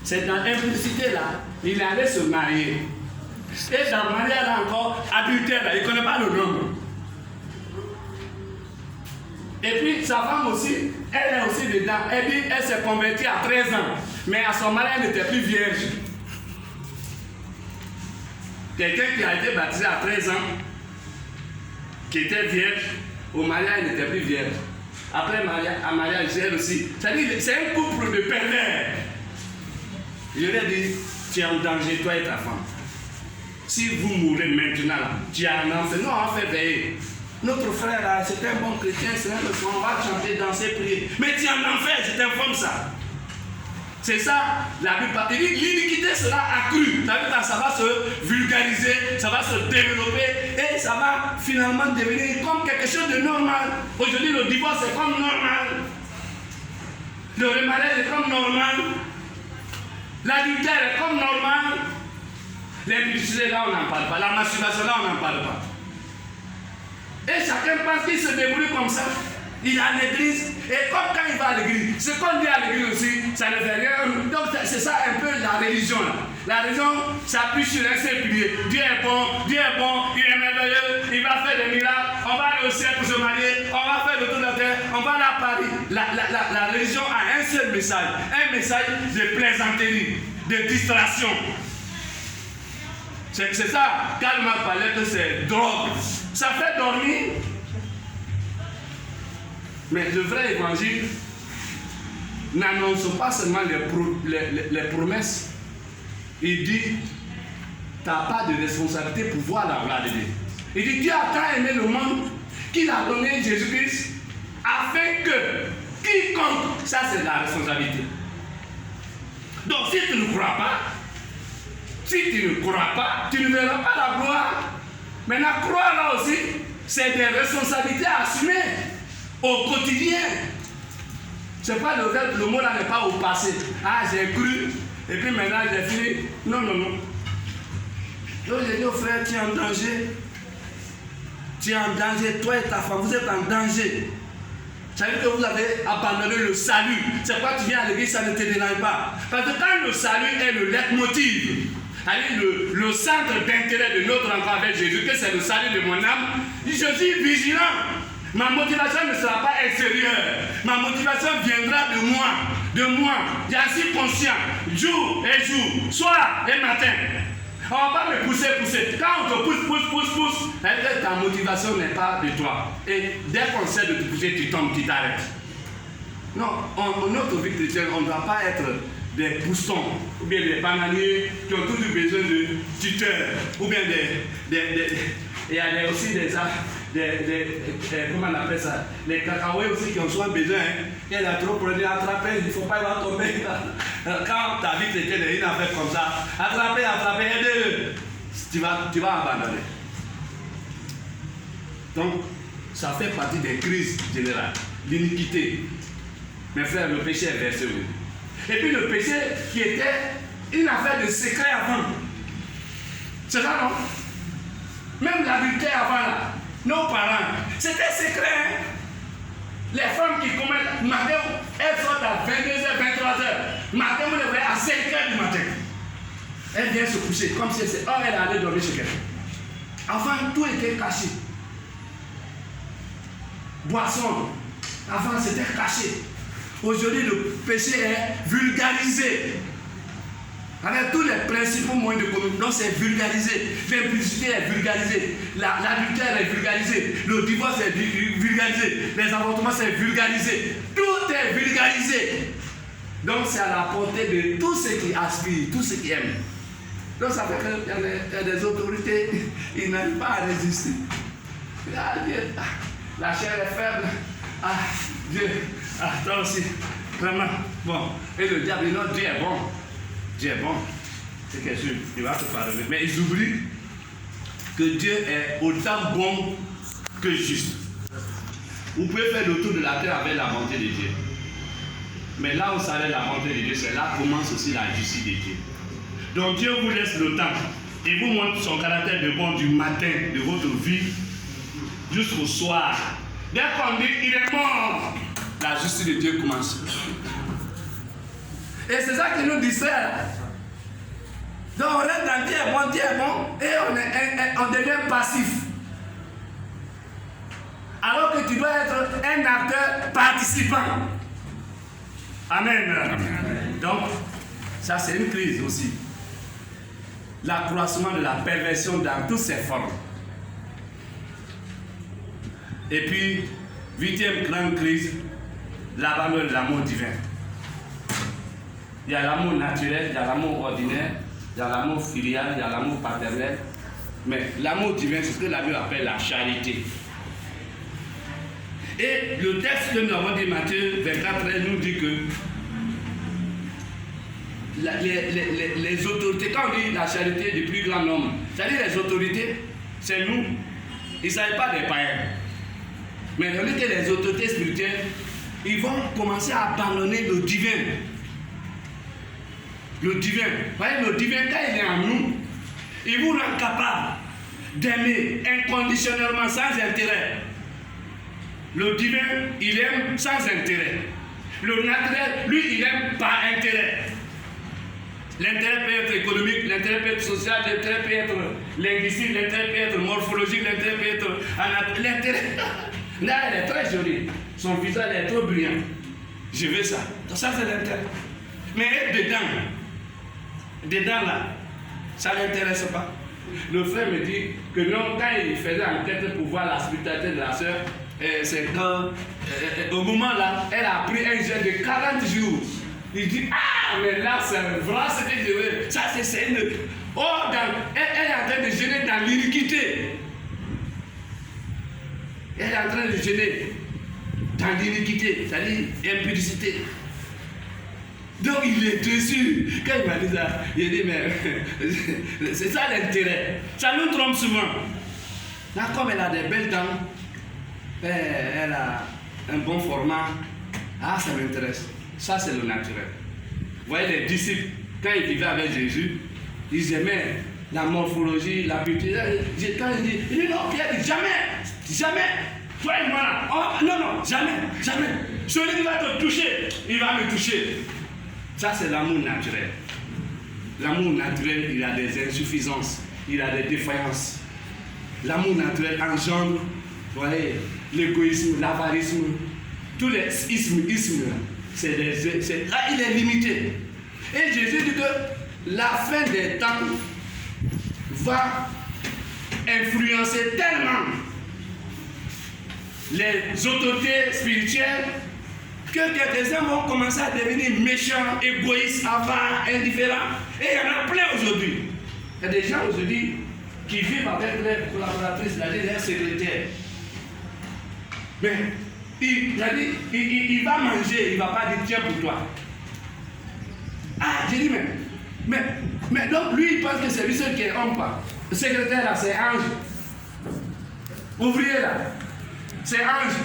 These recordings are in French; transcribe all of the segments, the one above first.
C'est dans l'implicité là, il allait se marier. Et dans le mariage encore, adultère là, il ne connaît pas le nom. Et puis sa femme aussi, elle est aussi dedans. Elle dit, elle s'est convertie à 13 ans. Mais à son mariage, elle n'était plus vierge. Quelqu'un qui a été baptisé à 13 ans, qui était vierge, au mariage, elle n'était plus vierge. Après à mariage, elle aussi. C'est-à-dire, c'est un couple de pervers. Je lui ai dit, tu es en danger, toi et ta femme. Si vous mourrez maintenant, là, tu as un enfant. Non, on fait veiller. Notre frère, là, c'est un bon chrétien, c'est un bon, on va chanter, danser, prier. Mais tu es en enfer, je t'informe ça. C'est ça, la Bible. Il dit, l'iniquité sera accrue. Ça va se vulgariser, ça va se développer et ça va finalement devenir comme quelque chose de normal. Aujourd'hui, le divorce est comme normal. Le remariage est comme normal. L'adultère est comme normal. L'impudicité, là, on n'en parle pas. La masturbation, là, on n'en parle pas. Et chacun pense qu'il se débrouille comme ça. Il est à l'église. Et comme quand il va à l'église, ce qu'on dit à l'église aussi, ça ne fait rien. Donc c'est ça un peu la religion là. La religion s'appuie sur un seul pilier. Dieu est bon, il est merveilleux, il va faire des miracles, on va aller au ciel pour se marier, on va faire le tour de la terre, on va aller à Paris. La religion a un seul message. Un message de plaisanterie, de distraction. C'est ça, Karl Marx parlait que c'est drogue. Ça fait dormir. Mais le vrai évangile n'annonce pas seulement les promesses. Il dit, tu n'as pas de responsabilité pour voir la gloire de Dieu. Il dit, Dieu a tant aimé le monde qu'il a donné Jésus-Christ afin que quiconque, ça c'est la responsabilité. Donc si tu ne crois pas, tu ne verras pas la gloire. Maintenant, croire là aussi, c'est des responsabilités à assumer au quotidien. C'est pas le mot là n'est pas au passé. Ah, j'ai cru, et puis maintenant j'ai fini. Non. Donc j'ai dit au frère, tu es en danger. Tu es en danger, toi et ta femme, vous êtes en danger. Ça veut dire que vous avez abandonné le salut. C'est pourquoi tu viens à l'église, ça ne te dérange pas. Parce que quand le salut est le leitmotiv, le centre d'intérêt de notre rencontre avec Jésus, que c'est le salut de mon âme, je suis vigilant. Ma motivation ne sera pas extérieure. Ma motivation viendra de moi. J'en suis conscient. Jour et jour, soir et matin. On ne va pas me pousser. Quand on te pousse, ta motivation n'est pas de toi. Et dès qu'on sait de te pousser, tu tombes, tu t'arrêtes. Non, notre vie chrétienne, on ne doit pas être des poussons, ou bien des bananiers qui ont toujours besoin de tuteurs, ou bien il y a aussi comment on appelle ça, les cacahuètes aussi qui ont souvent besoin, il y a trop pour les attraper, il ne faut pas y va tomber. Quand ta vie chrétienne est une affaire comme ça, attraper, aide-le, tu vas abandonner. Donc, ça fait partie des crises générales, l'iniquité. Mes frères, le péché est versé. Et puis le péché qui était une affaire de secret avant. C'est ça, non? Même l'adultère avant là, nos parents, c'était secret. Hein? Les femmes qui commettent, matin, elles sortent à 22h, 23h. Matin, vous les voyez à 5h du matin. Elle vient se coucher comme si elle allait dormir chez quelqu'un. Avant, tout était caché. Boisson, avant c'était caché. Aujourd'hui, le péché est vulgarisé. Avec tous les principaux moyens de communication, c'est vulgarisé. L'impudicité est vulgarisée. L'adultère est vulgarisé. Le divorce est vulgarisé. Les avortements, c'est vulgarisé. Tout est vulgarisé. Donc, c'est à la portée de tous ceux qui aspirent, tous ceux qui aiment. Donc, ça fait qu'il y a des autorités, ils n'arrivent pas à résister. La chair est faible. Ah, Dieu. Ah, toi aussi. Vraiment. Bon. Et le diable, non, Dieu est bon. Dieu est bon. C'est quelque chose. Il va te pardonner. Mais ils oublient que Dieu est autant bon que juste. Vous pouvez faire le tour de la terre avec la bonté de Dieu. Mais là où s'arrête la bonté de Dieu, c'est là commence aussi la justice de Dieu. Donc Dieu vous laisse le temps. Il vous montre son caractère de bon du matin de votre vie jusqu'au soir. Dès qu'on dit il est mort, la justice de Dieu commence. Et c'est ça qui nous distrait là. Donc on reste dans Dieu est bon, et on devient passif. Alors que tu dois être un acteur participant. Amen. Amen. Donc, ça c'est une crise aussi. L'accroissement de la perversion dans toutes ses formes. Et puis, 8e grande crise, l'abandon de l'amour divin. Il y a l'amour naturel, il y a l'amour ordinaire, il y a l'amour filial, il y a l'amour paternel. Mais l'amour divin, c'est ce que la Bible appelle la charité. Et le texte que nous avons dit, Matthieu 24, nous dit que les autorités, quand on dit la charité du plus grand nombre, c'est-à-dire les autorités, c'est nous. Il ne s'agit pas des païens. Mais on dit que les autorités spirituelles, ils vont commencer à abandonner le divin. Le divin. Vous voyez, le divin, quand il est en nous, il vous rend capable d'aimer inconditionnellement, sans intérêt. Le divin, il aime sans intérêt. Le naturel, lui, il aime par intérêt. L'intérêt peut être économique, l'intérêt peut être social, l'intérêt peut être linguistique, l'intérêt peut être morphologique, l'intérêt peut être... L'intérêt... Là, elle est très jolie. Son visage est trop brillant. Je veux ça. Donc ça, c'est l'intérêt. Mais dedans là, ça ne l'intéresse pas. Le frère me dit que non, quand il faisait enquête pour voir la spiritualité de la sœur, c'est quand, au moment là, elle a pris un jeûne de 40 jours. Il dit, ah, mais là, c'est vrai ce que je veux. Ça, c'est une... Oh, elle est en train de jeûner dans l'iniquité. Elle est en train de jeûner dans l'iniquité, c'est-à-dire impudicité. Donc il est déçu. Quand il m'a dit ça, il a dit, mais c'est ça l'intérêt. Ça nous trompe souvent. Là, comme elle a des belles dents, elle a un bon format. Ah, ça m'intéresse. Ça, c'est le naturel. Vous voyez, les disciples, quand ils vivaient avec Jésus, ils aimaient la morphologie, la beauté. Quand il dit non, Pierre dit jamais. Toi et moi là, oh, non, jamais. Celui qui va te toucher, il va me toucher. Ça, c'est l'amour naturel. L'amour naturel, il a des insuffisances, il a des défaillances. L'amour naturel engendre, vous voyez, l'égoïsme, l'avarisme, tous les ismes, là, il est limité. Et Jésus dit que la fin des temps va influencer tellement les autorités spirituelles que quelques-uns vont commencer à devenir méchants, égoïstes, avares, indifférents. Et il y en a plein aujourd'hui. Il y a des gens aujourd'hui qui vivent avec leurs collaboratrices, c'est-à-dire leurs secrétaires. Mais il va manger, il ne va pas dire tiens pour toi. Ah, j'ai dit mais donc lui il pense que c'est lui seul qui est homme pas. Le secrétaire là c'est ange. Ouvrier là, c'est ange.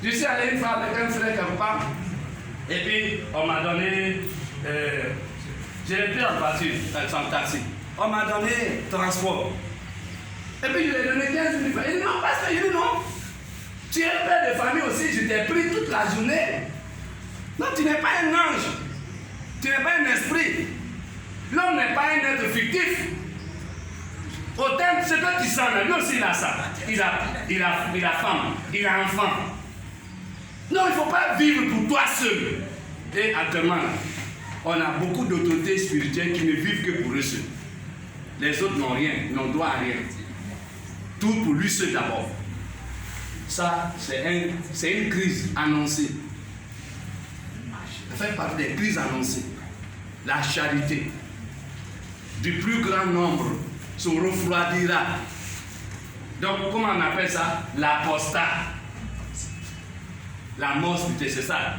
Je suis allé une fois avec un frère quelque part, et puis on m'a donné, j'ai pris en voiture, sans taxi. On m'a donné transport. Et puis je lui ai donné 15 000 francs. Il dit non, parce que je dis non. Tu es père de famille aussi, je t'ai pris toute la journée. Non, tu n'es pas un ange. Tu n'es pas un esprit. L'homme n'est pas un être fictif. Autant ce que tu sens, lui aussi il a ça. Il a femme, il a enfant. Non, il ne faut pas vivre pour toi seul. Et actuellement, on a beaucoup d'autorités spirituelles qui ne vivent que pour eux seuls. Les autres n'ont rien, n'ont droit à rien. Tout pour lui seul d'abord. Ça, c'est une crise annoncée. Ça fait partie des crises annoncées. La charité du plus grand nombre se refroidira. Donc, comment on appelle ça? L'apostat. La mort spirituelle, c'est ça.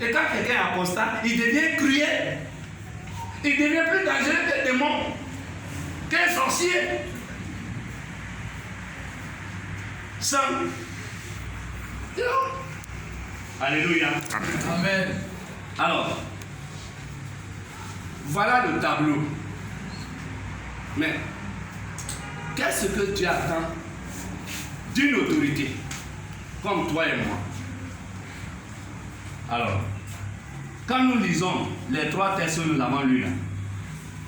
Et quand quelqu'un est apostat, il devient cruel. Il devient plus dangereux qu'un démon, qu'un sorcier. Sans. Alléluia. Amen. Alors, voilà le tableau. Mais, qu'est-ce que tu attends d'une autorité comme toi et moi? Alors, Quand nous lisons les 3 textes que nous avons lus là,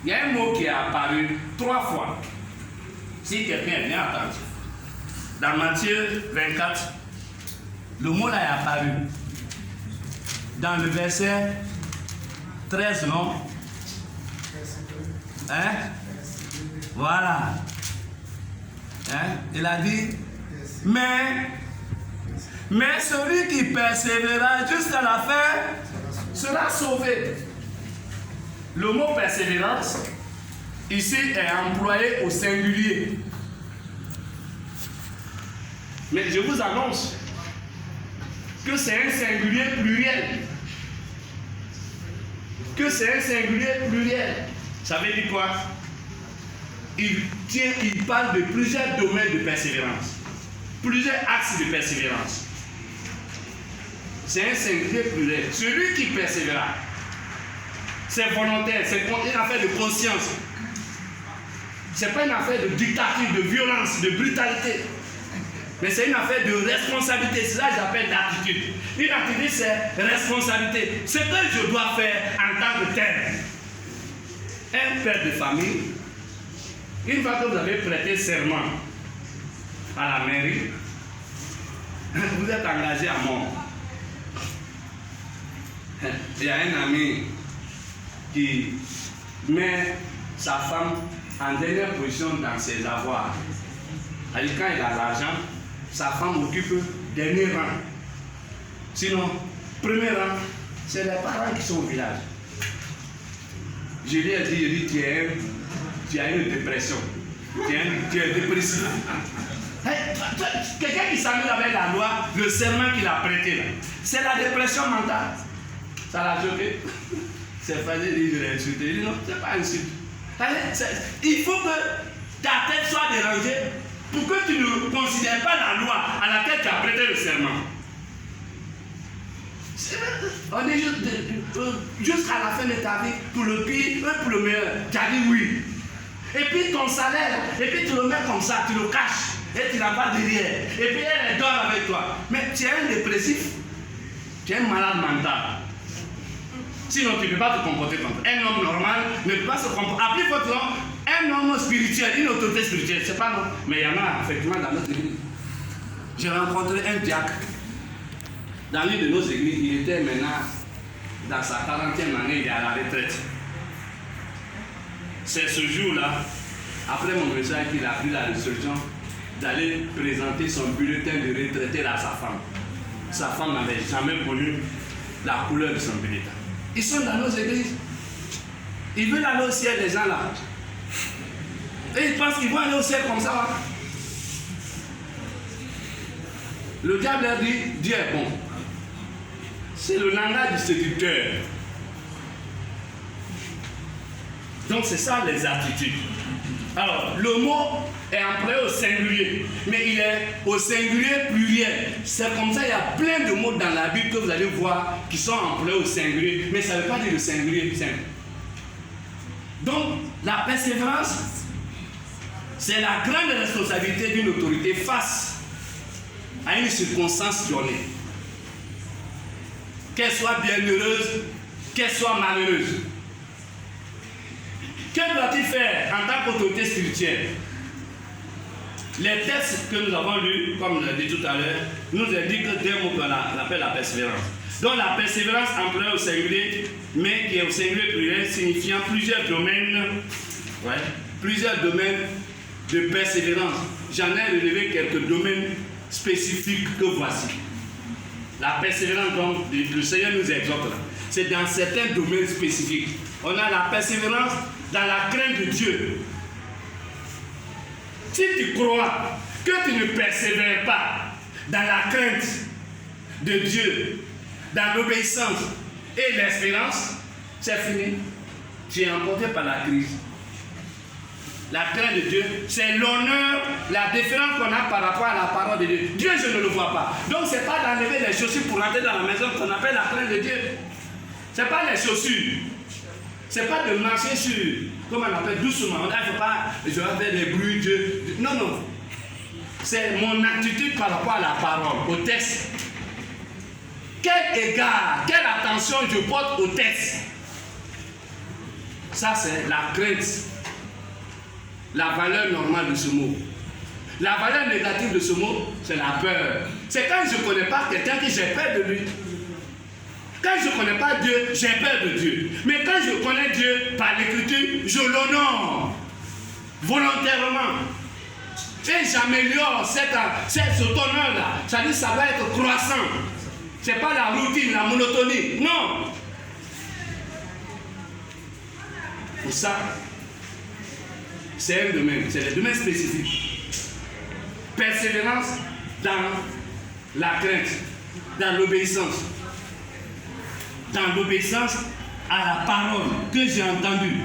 il y a un mot qui est apparu 3 fois. Si quelqu'un est bien attentif. Dans Matthieu 24, le mot là est apparu. Dans le verset 13, non? Hein? Voilà. Hein? Il a dit, mais celui qui persévérera jusqu'à la fin sera sauvé. Le mot persévérance, ici, est employé au singulier. Mais je vous annonce que c'est un singulier pluriel. Que c'est un singulier pluriel. Ça veut dire quoi? Il parle de plusieurs domaines de persévérance. Plusieurs axes de persévérance. C'est un singulier pluriel. Celui qui persévérera, c'est volontaire, c'est une affaire de conscience. Ce n'est pas une affaire de dictature, de violence, de brutalité. Mais c'est une affaire de responsabilité. C'est ça que j'appelle l'attitude. Une attitude, c'est responsabilité. Ce que je dois faire en tant que tel. Un père de famille, une fois que vous avez prêté serment à la mairie, vous êtes engagé à mort. Il y a un ami qui met sa femme en dernière position dans ses avoirs. Alors, quand il a l'argent, sa femme occupe dernier rang. Sinon, premier rang, c'est les parents qui sont au village. Je lui ai dit, tu as une dépression. Tu es dépressif. Quelqu'un qui s'amuse avec la loi, le serment qu'il a prêté là, c'est la dépression mentale. Ça l'a choqué. C'est facile de dire, je l'ai insulté. Il dit non, c'est pas insulte. Il faut que ta tête soit dérangée pour que tu ne considères pas la loi à laquelle tu as prêté le serment. On est jusqu'à la fin de ta vie, pour le pire, pour le meilleur. Tu as dit oui. Et puis ton salaire, et puis tu le mets comme ça, tu le caches, et tu n'as pas derrière. Et puis elle dort avec toi. Mais tu es un dépressif, tu es un malade mental. Sinon, tu ne peux pas te comporter comme ça. Un homme normal ne peut pas se comporter. À plus fort, un homme spirituel, une autorité spirituelle, c'est pas non. Mais il y en a effectivement dans notre église. J'ai rencontré un diacre. Dans l'une de nos églises, il était maintenant dans sa 40e année, il est à la retraite. C'est ce jour-là, après mon message, qu'il a pris la résolution d'aller présenter son bulletin de retraité à sa femme. Sa femme n'avait jamais connu la couleur de son bulletin. Ils sont dans nos églises. Ils veulent aller au ciel, les gens là. Et ils pensent qu'ils vont aller au ciel comme ça. Le diable a dit, Dieu est bon. C'est le langage du séducteur. Donc c'est ça les attitudes. Alors, le mot est employé au singulier, mais il est au singulier pluriel. C'est comme ça, il y a plein de mots dans la Bible que vous allez voir qui sont employés au singulier, mais ça ne veut pas dire le singulier simple. Donc, la persévérance, c'est la grande responsabilité d'une autorité face à une circonstance donnée. Qu'elle soit bienheureuse, qu'elle soit malheureuse. Que doit-il faire en tant qu'autorité spirituelle? Les textes que nous avons lus, comme je l'ai dit tout à l'heure, nous indiquent deux mots qu'on appelle la persévérance. Donc la persévérance employée au singulier, mais qui est au singulier pluriel, signifiant plusieurs domaines de persévérance. J'en ai relevé quelques domaines spécifiques que voici. La persévérance, donc, le Seigneur nous exhorte là. C'est dans certains domaines spécifiques. On a la persévérance dans la crainte de Dieu. Si tu crois que tu ne persévères pas dans la crainte de Dieu, dans l'obéissance et l'espérance, c'est fini. Tu es emporté par la crise. La crainte de Dieu, c'est l'honneur, la déférence qu'on a par rapport à la parole de Dieu. Dieu, je ne le vois pas. Donc, ce n'est pas d'enlever les chaussures pour entrer dans la maison qu'on appelle la crainte de Dieu. Ce n'est pas les chaussures. Ce n'est pas de marcher sur, comment on appelle, doucement. On ne faut pas, je vais faire des bruits, Dieu. Non, non. C'est mon attitude par rapport à la parole, au texte. quel égard, quelle attention je porte au texte. Ça, c'est la crainte. La valeur normale de ce mot. La valeur négative de ce mot, c'est la peur. C'est quand je ne connais pas quelqu'un que j'ai peur de lui. Quand je ne connais pas Dieu, j'ai peur de Dieu. Mais quand je connais Dieu par l'écriture, je l'honore volontairement. Et j'améliore cet honneur-là. C'est-à-dire ça va être croissant. Ce n'est pas la routine, la monotonie. Non. Pour ça, c'est un domaine, c'est le domaine spécifique. Persévérance dans la crainte, dans l'obéissance. Dans l'obéissance à la parole que j'ai entendue,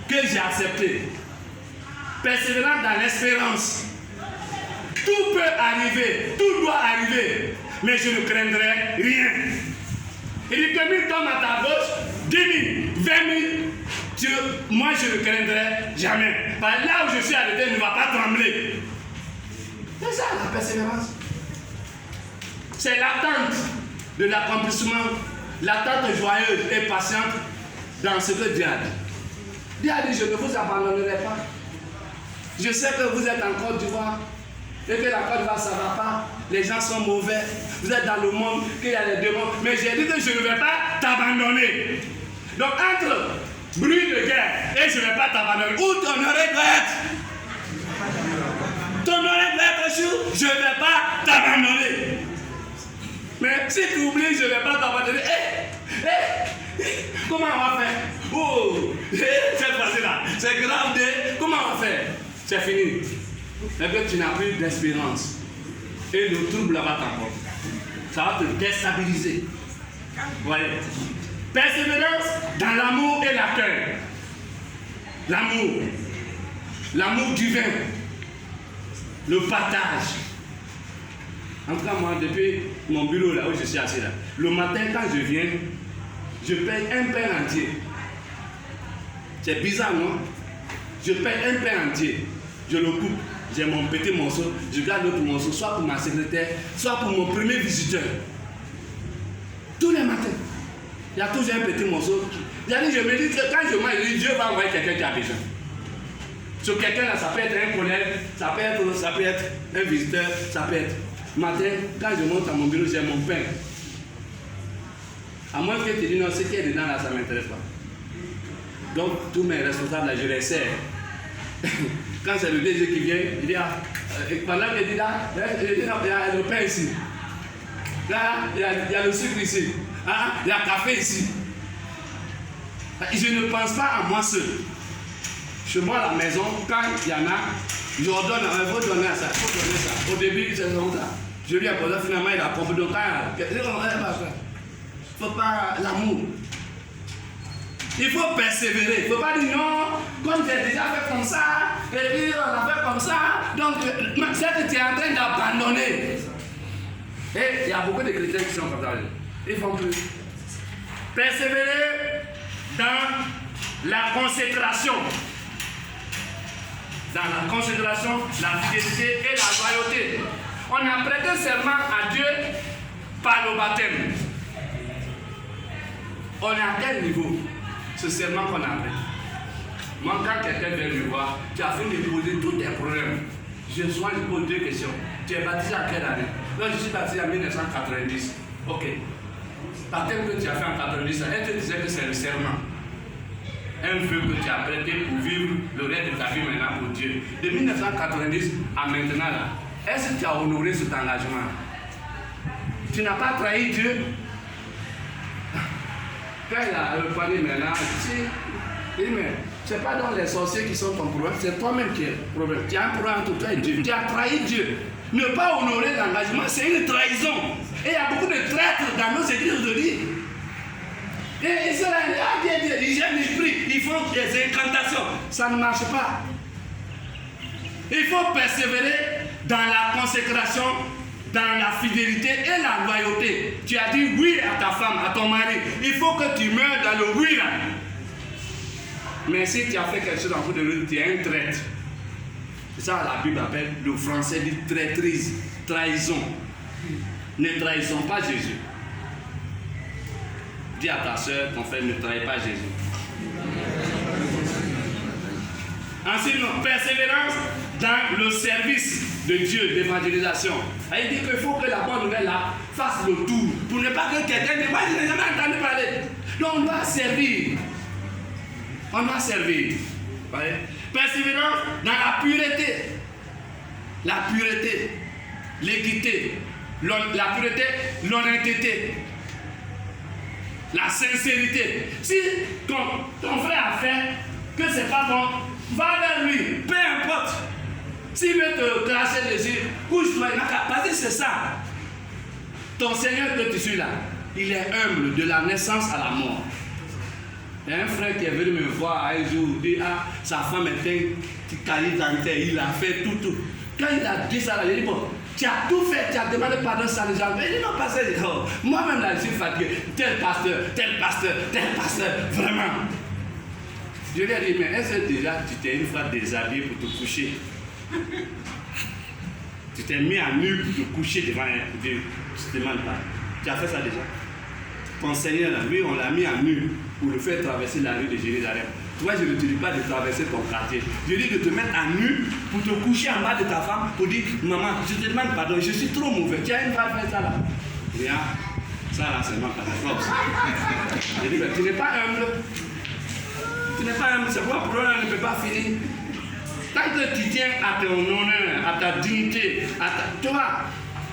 que j'ai acceptée. Persévérance dans l'espérance. Tout peut arriver, tout doit arriver, mais je ne craindrai rien. Il dit que 1000 tombent à ta gauche, 10 000, 20 000, moi je ne craindrai jamais. Parce que là où je suis arrêté, il ne va pas trembler. C'est ça la persévérance. C'est l'attente de l'accomplissement, l'attente joyeuse et patiente dans ce que Dieu a dit. Dieu a dit, je ne vous abandonnerai pas. Je sais que vous êtes en Côte d'Ivoire et que la Côte d'Ivoire ça ne va pas. Les gens sont mauvais. Vous êtes dans le monde, qu'il y a les démons. Mais j'ai dit que je ne vais pas t'abandonner. Donc entre bruit de guerre et je ne vais pas t'abandonner, où ton oreille doit être? Ton oreille doit être sur, je ne vais pas t'abandonner. Mais si tu oublies, je ne vais pas t'abandonner. Comment on va faire? Oh, cette fois-là, c'est grave. Comment on va faire? C'est fini. Mais que tu n'as plus d'espérance. Et le trouble va t'emporter. Ça va te déstabiliser. Voyez. Persévérance dans l'amour et la cœur. L'amour. L'amour divin. Le partage. En tout cas, moi, depuis mon bureau là où je suis assis là, le matin quand je viens, je paye un pain entier. C'est bizarre, non? Je paye un pain entier. Je le coupe. J'ai mon petit morceau. Je garde l'autre morceau, soit pour ma secrétaire, soit pour mon premier visiteur. Tous les matins. Il y a toujours un petit morceau. Je me dis que quand je mange, Dieu va envoyer quelqu'un qui a besoin. Ce quelqu'un-là, ça peut être un collègue, ça peut être un visiteur, ça peut être. Matin, quand je monte à mon bureau, j'ai mon pain. À moins que tu dis non, ce qui est dedans là, ça ne m'intéresse pas. Donc, tous mes responsables là, je les sers. Quand c'est le DG qui vient, il dit, pendant qu'il dit là, il y a le pain ici. Là, il y a le sucre ici. Ah, il y a le café ici. Je ne pense pas à moi seul. Chez moi à la maison, quand il y en a, je ordonne, il faut donner ça, il faut donner ça. Au début, c'est comme ça. Je lui ai posé, finalement, il a compris. Donc, il ne faut pas l'amour. Il faut persévérer. Il ne faut pas dire non, comme j'ai déjà fait comme ça, et puis on a fait comme ça. Donc, c'est que tu es en train d'abandonner. Et il y a beaucoup de chrétiens qui sont comme ça. Ils font plus. Persévérer dans la consécration. Dans la consécration, la fidélité et la loyauté. On a prêté serment à Dieu par le baptême. On est à quel niveau? Ce serment qu'on a prêté. Moi, quand quelqu'un vient me voir, tu as fini de poser tous tes problèmes. Je pose deux questions. Tu es baptisé à quelle année? Là, je suis baptisé en 1990. Ok. Baptême que tu as fait en 90, elle te disait que c'est le serment. Un vœu que tu as prêté pour vivre le reste de ta vie maintenant pour Dieu. De 1990 à maintenant, là, est-ce que tu as honoré cet engagement? Tu n'as pas trahi Dieu? Quand il a répondu maintenant, il dit, mais ce n'est pas dans les sorciers qui sont ton problème, c'est toi-même qui es le problème. Tu as un problème entre toi et Dieu. Tu as trahi Dieu. Ne pas honorer l'engagement, c'est une trahison. Et il y a beaucoup de traîtres dans nos églises aujourd'hui. Et cela, ils gèrent l'esprit, ils font des incantations. Ça ne marche pas. Il faut persévérer dans la consécration, dans la fidélité et la loyauté. Tu as dit oui à ta femme, à ton mari. Il faut que tu meurs dans le oui là. Mais si tu as fait quelque chose en coup de l'autre, tu es un traître. C'est ça la Bible appelle, le français dit traîtrise, trahison. Ne trahissons pas Jésus. Dis à ta soeur, ton frère, ne trahis pas Jésus. Ensuite, persévérance dans le service de Dieu, d'évangélisation. Il dit qu'il faut que la bonne nouvelle là fasse le tour. Pour ne pas que quelqu'un dise, moi je n'ai jamais entendu parler. Donc on doit servir. On doit servir. Voyez? Persévérance dans la pureté. La pureté, l'équité, la pureté, l'honnêteté, la sincérité. Si ton frère a fait que c'est pas bon, va vers lui, peu importe. S'il veut te cracher les yeux, couche-toi, parce que c'est ça. Ton Seigneur que tu suis là, il est humble de la naissance à la mort. Il y a un frère qui est venu me voir un jour, il dit, ah, sa femme est un cahier dentaire, il a fait tout. Quand il a dit ça, il dit, bon, tu as tout fait, tu as demandé pardon sans les gens. Mais il dit, non, pasteur, oh, moi-même là, je suis fatigué. Tel pasteur, vraiment. Je lui ai dit, mais est-ce que déjà tu t'es une fois déshabillé pour te coucher? Tu t'es mis à nu pour te coucher devant un Dieu. Tu ne te demandes pas. Tu as fait ça déjà. Ton Seigneur, lui, on l'a mis à nu pour le faire traverser la rue de Jérusalem. Toi, je ne te dis pas de traverser ton quartier. Je dis de te mettre à nu pour te coucher en bas de ta femme pour dire, maman, je te demande pardon, je suis trop mauvais. Tu as une fois fait ça là. Viens, ça là, c'est ma catastrophe. Je dis, mais tu n'es pas humble. Tu n'es pas humble, c'est pourquoi le problème ne peut pas finir. Tant que tu tiens à ton honneur, à ta dignité, toi,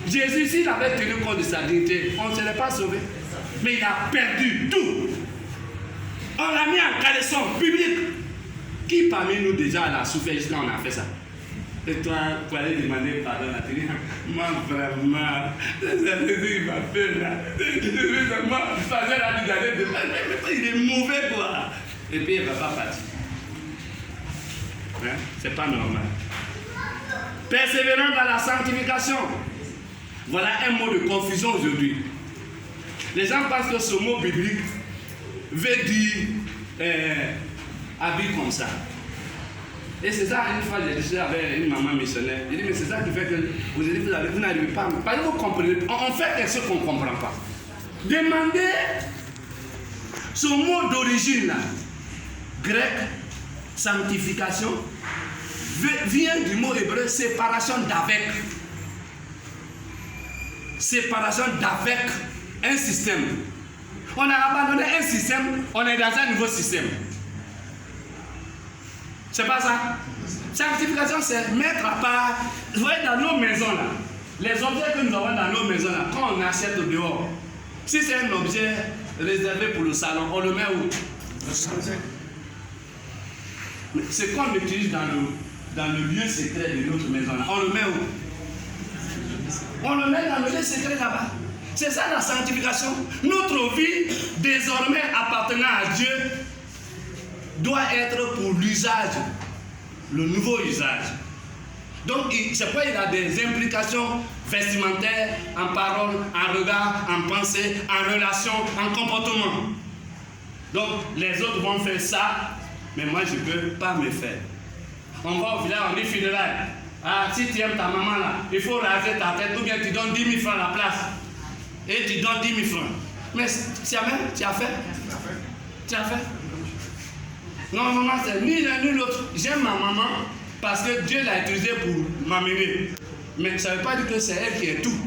Jésus, s'il avait tenu compte de sa dignité, on ne serait pas sauvé. Mais il a perdu tout. On l'a mis en caleçon public. Qui parmi nous déjà l'a souffert quand on a fait ça? Et toi, tu allais demander pardon à Télé. Moi, vraiment, c'est ça qu'il m'a fait là. Moi, je faisais la vie de il est mauvais quoi. Et puis il ne va pas partir. Hein? C'est pas normal. Persévérant dans la sanctification. Voilà un mot de confusion aujourd'hui. Les gens pensent que ce mot biblique veut dire habille comme ça. Et c'est ça, une fois j'ai discuté avec une maman missionnaire. J'ai dit, mais c'est ça qui fait que vous n'arrivez pas. Parce que vous comprenez. On fait quelque chose qu'on ne comprend pas. Demandez ce mot d'origine là, grec, sanctification, vient du mot hébreu séparation d'avec. Séparation d'avec un système. On a abandonné un système, on est dans un nouveau système. C'est pas ça. Sanctification, c'est mettre à part. Vous voyez, dans nos maisons là, les objets que nous avons dans nos maisons là, quand on achète au dehors, si c'est un objet réservé pour le salon, on le met où? Ce qu'on utilise dans le lieu secret de notre maison là, on le met où? On le met dans le lieu secret là-bas. C'est ça la sanctification. Notre vie, désormais appartenant à Dieu, doit être pour l'usage, le nouveau usage. Donc, c'est pourquoi il y a des implications vestimentaires, en parole, en regard, en pensée, en relation, en comportement. Donc, les autres vont faire ça, mais moi, je ne peux pas me faire. On va au village, on dit funérailles. Ah, si tu aimes ta maman là, il faut raser ta tête, ou bien tu donnes 10 000 francs à la place. Et tu donnes 10 000 francs. Mais tu as fait? Tu as fait? Non, maman, c'est ni l'un ni l'autre. J'aime ma maman parce que Dieu l'a utilisée pour m'amener. Mais ça ne veut pas dire que c'est elle qui est tout.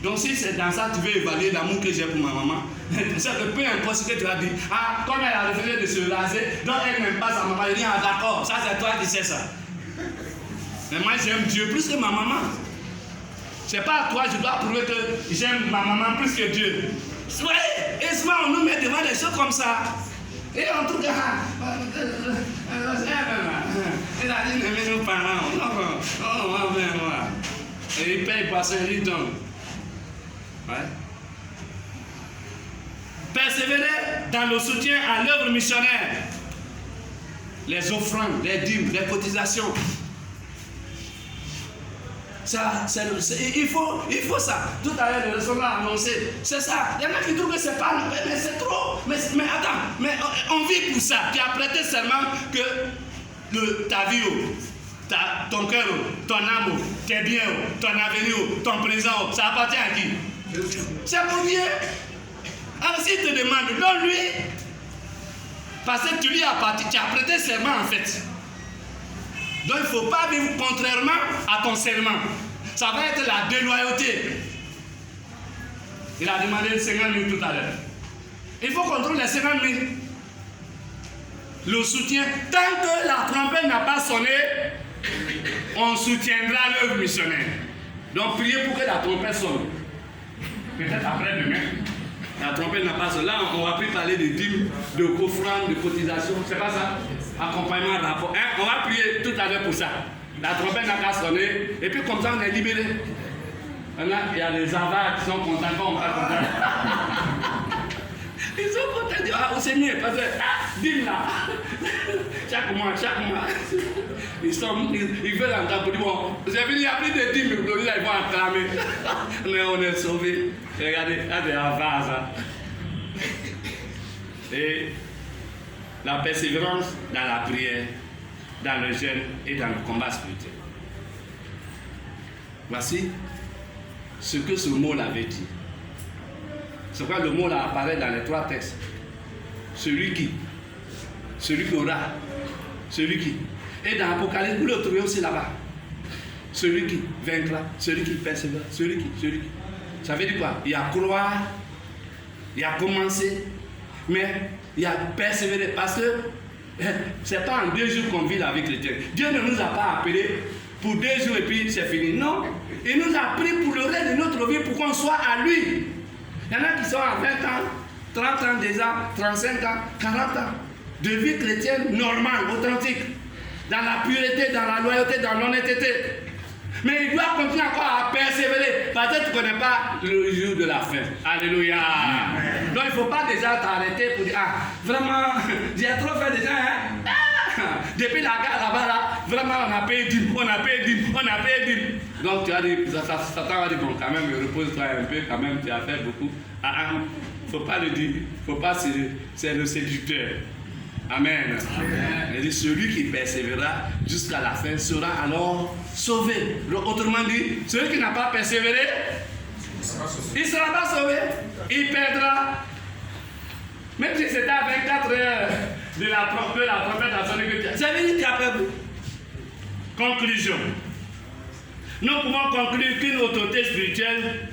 Donc si c'est dans ça que tu veux évaluer l'amour que j'ai pour ma maman, c'est que peu importe ce que tu vas dire. Ah, comme elle a refusé de se raser, donc elle n'aime pas sa maman. Elle dit, ah d'accord, ça c'est toi qui sais ça. Mais moi j'aime Dieu plus que ma maman. C'est pas à toi, je dois prouver que j'aime ma maman plus que Dieu. Ouais, et souvent on nous met devant des choses comme ça. Et en tout cas, il a dit, mais nos parents, et il paye par ça, il donne. Ouais. Persévérer dans le soutien à l'œuvre missionnaire. Les offrandes, les dîmes, les cotisations. Ça, il faut ça. Tout à l'heure, le restaurant a annoncé. C'est ça. Il y en a qui trouvent que c'est pas. Mais c'est trop. Mais attends. Mais on vit pour ça. Tu as prêté seulement que ta vie, ton cœur, ton âme, tes biens, ton avenir, ton présent, ça appartient à qui? C'est pour Dieu. Alors s'il te demande, donne-lui. Parce que tu lui as prêté serment en fait. Donc il ne faut pas vivre contrairement à ton serment. Ça va être la déloyauté. Il a demandé 50 000 tout à l'heure. Il faut qu'on trouve les 50 000. Le soutien, tant que la trompette n'a pas sonné, on soutiendra l'œuvre missionnaire. Donc priez pour que la trompette sonne. Peut-être après demain. La trompette n'a pas sonné. Là, on va plus parler de dîmes, de offrandes, de cotisations. C'est pas ça? Accompagnement, rapport. Hein? On va prier tout à l'heure pour ça. La trompette n'a pas sonné. Et puis comme ça, on est libéré. Il y a des avares qui sont contents quand on va content. Ils sont contents de dire, ah, c'est mieux, parce que, dîme là. Chaque mois. Ils veulent entendre pour dire, bon, j'ai vu, il y a plus de dîmes, ils vont acclamer. Mais on est sauvés. Regardez, il y a des avares, ça. Et la persévérance dans la prière, dans le jeûne et dans le combat spirituel. Voici ce que ce mot l'avait dit. C'est pourquoi le mot là apparaît dans les 3 textes. Celui qui aura, celui qui. Et dans l'Apocalypse, vous le trouvez aussi là-bas. Celui qui vaincra, celui qui persévère, celui qui. Ça veut dire quoi? Il y a croire, il y a commencer, mais il y a persévérer. Parce que c'est pas en 2 jours qu'on vit la vie chrétienne. Dieu ne nous a pas appelés pour 2 jours et puis c'est fini. Non, il nous a pris pour le reste de notre vie pour qu'on soit à lui. Il y en a qui sont à 20 ans, 30 ans déjà, 35 ans, 40 ans de vie chrétienne normale, authentique, dans la pureté, dans la loyauté, dans l'honnêteté. Mais il doit continuer encore à persévérer parce que tu ne connais pas le jour de la fin. Alléluia. Donc il ne faut pas déjà t'arrêter pour dire, ah, vraiment, j'ai trop fait déjà, hein? Ah, depuis la gare là-bas, là, vraiment on a payé 10, on a payé 10. Donc tu as dit, Satan va dire, bon, quand même, repose-toi un peu, quand même, tu as fait beaucoup. Ah, il ne faut pas le dire, il ne faut pas, c'est le séducteur. Amen. Il dit, celui qui persévérera jusqu'à la fin sera alors sauvé. Autrement dit, celui qui n'a pas persévéré, il ne sera pas sauvé. Il perdra. Même si c'était à 24 heures de la trompette à sonner que tu as. Ça veut dire que tu as perdu. Conclusion. Nous pouvons conclure qu'une autorité spirituelle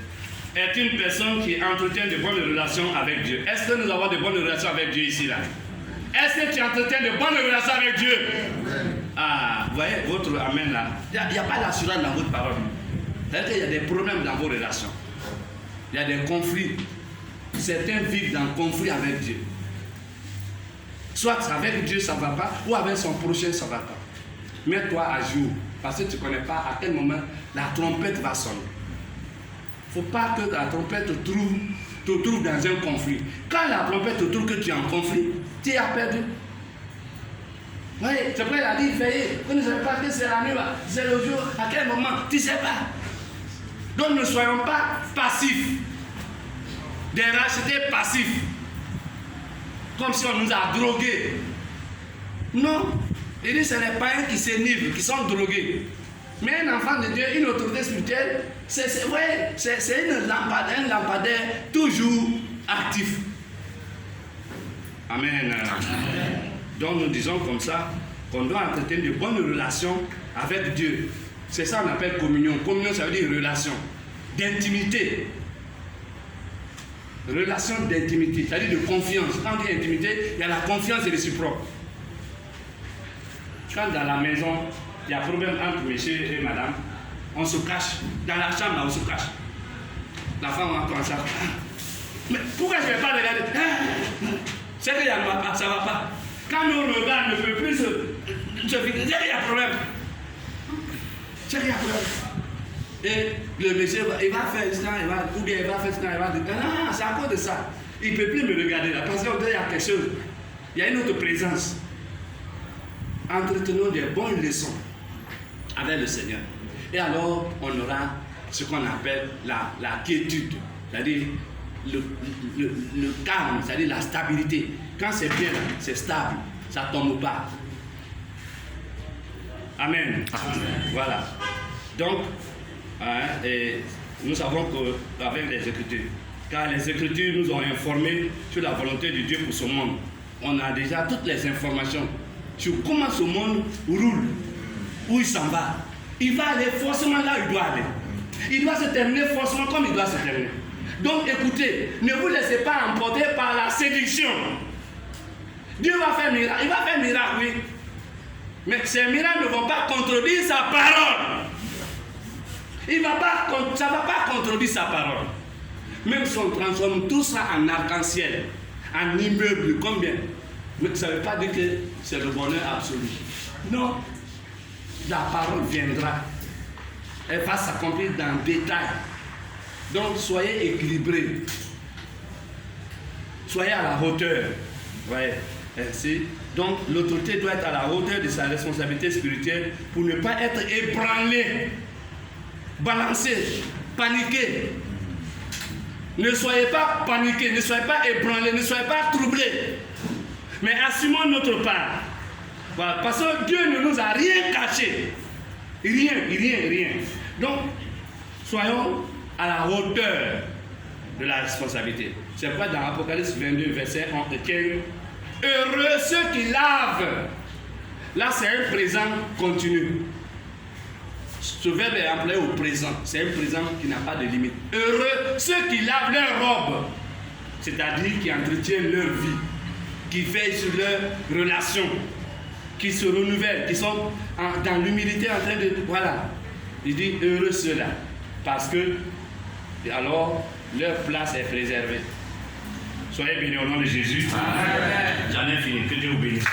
est une personne qui entretient de bonnes relations avec Dieu. Est-ce que nous avons de bonnes relations avec Dieu ici là? Est-ce que tu entretiens de bonnes relations avec Dieu? Ah, vous voyez votre amen là. Il n'y a pas d'assurance dans votre parole. C'est-à-dire qu'il y a des problèmes dans vos relations. Il y a des conflits. Certains vivent dans le conflit avec Dieu. Soit avec Dieu ça ne va pas, ou avec son prochain ça ne va pas. Mets-toi à jour, parce que tu ne connais pas à quel moment la trompette va sonner. Il ne faut pas que la trompette te trouve dans un conflit. Quand la trompette te trouve que tu es en conflit, tu as perdu. Oui, c'est pourquoi il a dit, veillez, vous ne savez pas que c'est la nuit, c'est le jour, à quel moment, tu ne sais pas. Donc ne soyons pas passifs. Des rachetés passifs. Comme si on nous a drogués. Non. Il dit c'est les païens qui s'énivrent, qui sont drogués. Mais un enfant de Dieu, une autorité spirituelle, c'est un lampadaire toujours actif. Amen. Donc nous disons comme ça qu'on doit entretenir de bonnes relations avec Dieu. C'est ça qu'on appelle communion. Communion, ça veut dire relation, d'intimité. Relation d'intimité, c'est-à-dire de confiance. Quand on dit intimité, il y a la confiance réciproque. Quand dans la maison, il y a problème entre monsieur et madame, on se cache. Dans la chambre, là, on se cache. La femme va commencer à... Mais pourquoi je ne vais pas regarder? C'est qu'il y a ça ne va pas. Quand nos regards ne peuvent plus se fixer, il y a problème. C'est qu'il y a problème. Et le monsieur, il va faire ça, ou bien il va faire ça, il va dire, ah, c'est à cause de ça. Il ne peut plus me regarder là, parce qu'il y a quelque chose. Il y a une autre présence. Entretenons des bonnes leçons avec le Seigneur. Et alors, on aura ce qu'on appelle la quiétude, c'est-à-dire le calme, c'est-à-dire la stabilité. Quand c'est bien, c'est stable, ça ne tombe pas. Amen. Voilà. Donc, et nous savons qu'avec les Écritures, Car les Écritures nous ont informés sur la volonté de Dieu pour ce monde. On a déjà toutes les informations sur comment ce monde roule, où il s'en va. Il va aller forcément là où il doit aller. Il doit se terminer forcément comme il doit se terminer. Donc écoutez, ne vous laissez pas emporter par la séduction. Dieu va faire miracle, il va faire miracle, oui. Mais ces miracles ne vont pas contredire sa parole. Ça ne va pas contredire sa parole. Même si on transforme tout ça en arc-en-ciel, en immeuble, combien? Mais ça ne veut pas dire que c'est le bonheur absolu. Non. La parole viendra. Elle va s'accomplir dans le détail. Donc soyez équilibrés. Soyez à la hauteur. Voyez, ainsi. Donc l'autorité doit être à la hauteur de sa responsabilité spirituelle pour ne pas être ébranlé, balancé, paniqué. Ne soyez pas paniqués, ne soyez pas ébranlés, ne soyez pas troublés. Mais assumons notre part. Voilà, parce que Dieu ne nous a rien caché. Rien. Donc, soyons à la hauteur de la responsabilité. C'est pourquoi dans Apocalypse 22, verset 15, heureux ceux qui lavent. Là, c'est un présent continu. Ce verbe est employé au présent. C'est un présent qui n'a pas de limite. Heureux ceux qui lavent leurs robes, c'est-à-dire qui entretiennent leur vie, qui veillent sur leurs relations, qui se renouvellent, qui sont dans l'humilité en train de... Voilà. Il dit heureux ceux-là. Parce que, alors, leur place est préservée. Soyez bénis au nom de Jésus. Amen. J'en ai fini. Que Dieu vous bénisse.